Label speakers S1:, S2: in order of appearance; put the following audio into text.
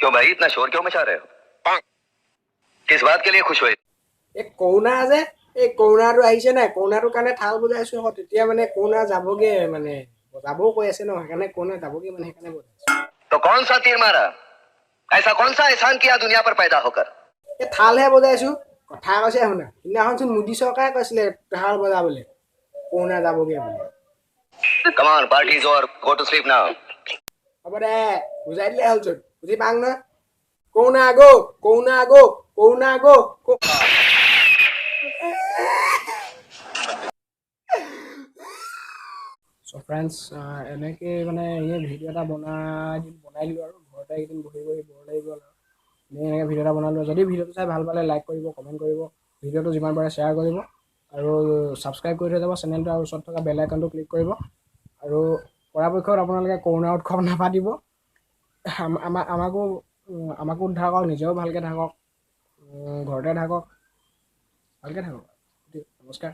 S1: क्यों भाई इतना शोर क्यों मचा रहे हो किस बात के लिए खुश हुए
S2: এই কৰোণা যে এই কৰোণাটো আহিছে নাই কৰোণাটোৰ কাৰণে থাল বজাইছো আকৌ তেতিয়া মানে কৰোণা যাবগে মানে যাবও কৈ আছে ন সেইকাৰণে কৰোণা যাবগে মানে সেইকাৰণে বজাইছো
S1: तो कौन सा तीर मारा ऐसा कौन सा एहसान किया दुनिया पर पैदा होकर
S2: এই থালহে বজাইছো কথা কৈছে শুনা সিদিনাখনচোন মোদী চৰকাৰে কৈছিলে থাল বজাবলৈ কৰোণা যাবগে বুলি
S1: come on party is over go to sleep now
S2: হ'ব দে বুজাই দিলে হ'লচোন বুজি পাং নহয় corona go corona go corona go so' friends এনেকৈ মানে এনেই ভিডিঅ' এটা বনাই দিলোঁ আৰু ঘৰতে এইকেইদিন বহি বহি বৰ লাগি গ'ল আৰু এনেকৈ ভিডিঅ' এটা বনালোঁ যদি ভিডিঅ'টো চাই ভাল পালে লাইক কৰিব কমেণ্ট কৰিব ভিডিঅ'টো যিমান পাৰে শ্বেয়াৰ কৰিব আৰু ছাবস্ক্ৰাইব কৰি থৈ যাব চেনেলটো আৰু ওচৰত থকা বেল আইকনটো ক্লিক কৰিব আৰু পৰাপক্ষত আপোনালোকে কৰোণা উৎসৱ নাপাতিব আমাকো উদ্ধাৰ কৰক নিজেও ভালকৈ থাকক ঘৰতে থাকক ভালকৈ থাকক নমস্কাৰ